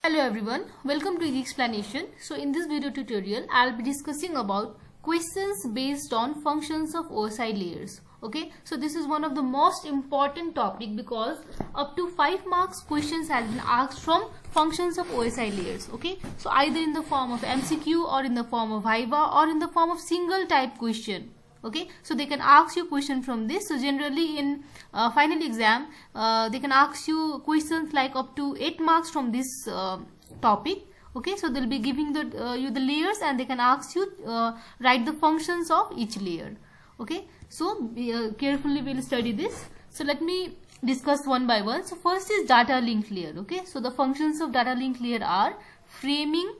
Hello everyone, welcome to Easy Explanation. So in this video tutorial, I'll be discussing about questions based on functions of OSI layers. Okay, so this is one of the most important topic because up to 5 marks questions have been asked from functions of OSI layers. Okay, so either in the form of MCQ or in the form of Viva or in the form of single type question. Okay, so they can ask you question from this. So generally in final exam they can ask you questions like up to 8 marks from this topic. Okay, so they'll be giving you the layers and they can ask you write the functions of each layer. Okay, so carefully we'll study this. So let me discuss one by one. So first is data link layer. Okay, so the functions of data link layer are framing,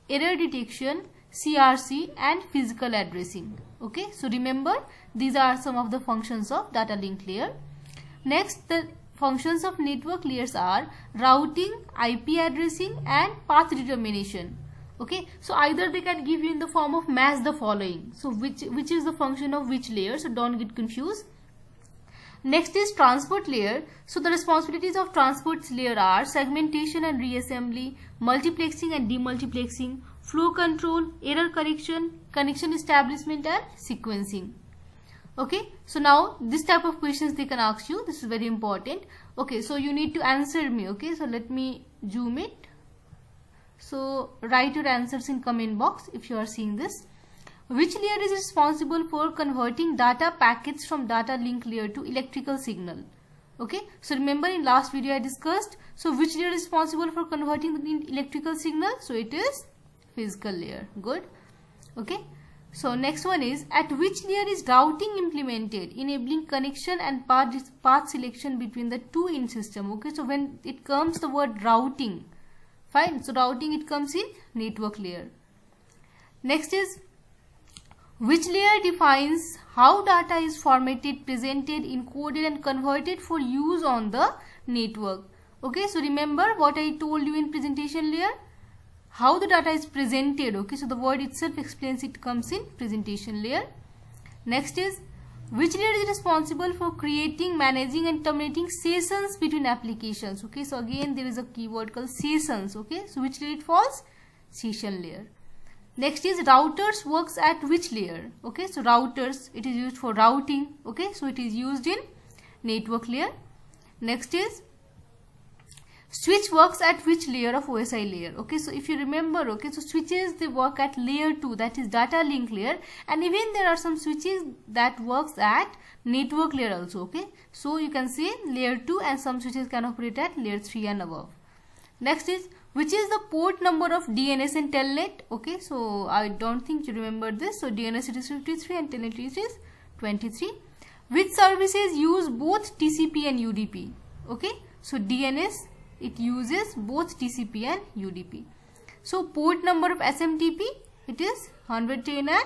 error detection, CRC and physical addressing. Okay, so remember these are some of the functions of data link layer. Next, the functions of network layers are routing, IP addressing and path determination. Okay, so either they can give you in the form of match the following. So which is the function of which layer, so don't get confused. Next is transport layer. So the responsibilities of transport layer are segmentation and reassembly, multiplexing and demultiplexing, flow control, error correction, connection establishment and sequencing. Okay, so now this type of questions they can ask you. This is very important. Okay, so you need to answer me. Okay, so let me zoom it. So write your answers in comment box if you are seeing this. Which layer is responsible for converting data packets from data link layer to electrical signal? Okay, so remember in last video I discussed. So which layer is responsible for converting the electrical signal? So it is physical layer. Good. Okay, so next one is at which layer is routing implemented, enabling connection and path selection between the two in system. Okay, so when it comes the word routing, fine, so routing it comes in network layer. Next is which layer defines how data is formatted, presented, encoded and converted for use on the network. Okay, so remember what I told you in presentation layer, how the data is presented. Okay, so the word itself explains it comes in presentation layer. Next is which layer is responsible for creating, managing and terminating sessions between applications. Okay, so again there is a keyword called sessions. Okay, so which layer it falls? Session layer. Next is routers works at which layer? Okay, so routers it is used for routing. Okay, so it is used in network layer. Next is switch works at which layer of OSI layer? Okay, so if you remember, okay, so switches they work at layer 2, that is data link layer, and even there are some switches that works at network layer also. Okay, so you can say layer 2 and some switches can operate at layer 3 and above. Next is which is the port number of DNS and Telnet? Okay, so I don't think you remember this. So DNS it is 53 and Telnet it is 23. Which services use both TCP and UDP? Okay, so DNS it uses both TCP and UDP. So port number of SMTP it is 110 and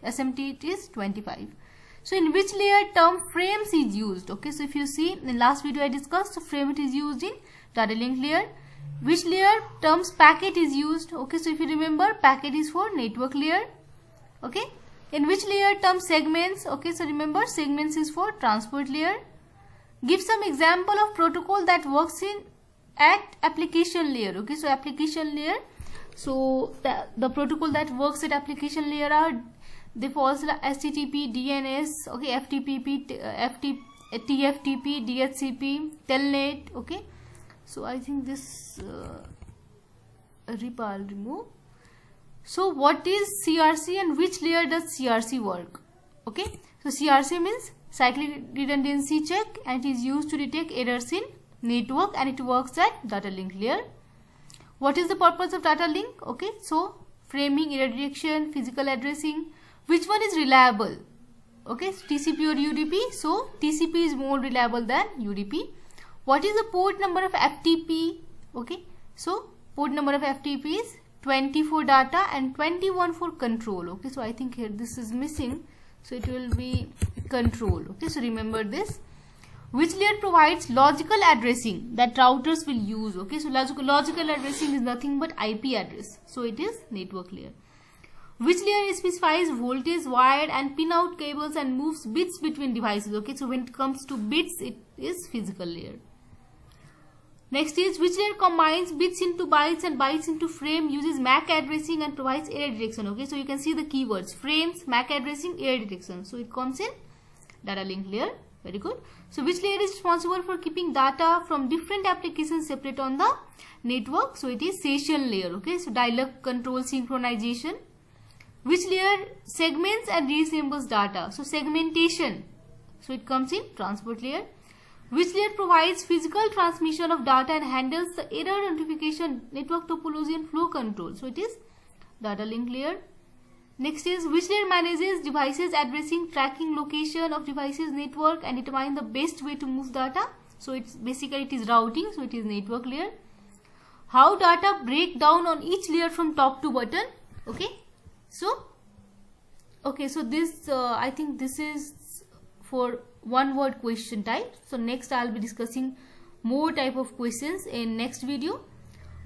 SMT it is 25. So in which layer term frames is used? Okay, so if you see in last video I discussed, so frame it is used in data link layer. Which layer terms packet is used? Okay, so if you remember packet is for network layer. Okay, in which layer term segments? Okay, so remember segments is for transport layer. Give some example of protocol that works in at application layer. Okay, so application layer, so the protocol that works at application layer are they falls like HTTP, DNS, okay, FTP, TFTP, DHCP, Telnet. Okay, so I think this I'll remove. So what is CRC and which layer does CRC work? Okay, so CRC means cyclic redundancy check and it is used to detect errors in network and it works at data link layer. What is the purpose of data link? Okay, so framing, error detection, physical addressing. Which one is reliable? Okay, so TCP or UDP? So TCP is more reliable than UDP. What is the port number of FTP? Okay, so port number of FTP is 20 for data and 21 for control. Okay, so I think here this is missing, so it will be control. Okay, so remember this. Which layer provides logical addressing that routers will use? Okay, so logical addressing is nothing but IP address, so it is network layer. Which layer specifies voltage, wired and pin out cables and moves bits between devices? Okay, so when it comes to bits it is physical layer. Next is which layer combines bits into bytes and bytes into frame, uses MAC addressing and provides error detection. Okay, so you can see the keywords: frames, MAC addressing, error detection. So it comes in data link layer. Very good. So which layer is responsible for keeping data from different applications separate on the network? So it is session layer. Okay, so dialog control synchronization. Which layer segments and reassembles data? So segmentation. So it comes in transport layer. Which layer provides physical transmission of data and handles the error notification, network topology and flow control? So it is data link layer. Next is which layer manages devices addressing, tracking location of devices network and determine the best way to move data? So it's basically it is routing. So it is network layer. How data break down on each layer from top to bottom? Okay. So this I think this is for one word question type. So next I'll be discussing more type of questions in next video.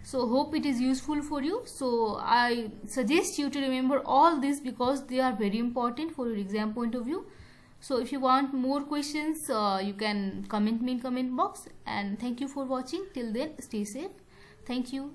So hope it is useful for you. So I suggest you to remember all this because they are very important for your exam point of view. So if you want more questions, you can comment me in comment box. And thank you for watching. Till then, stay safe. Thank you.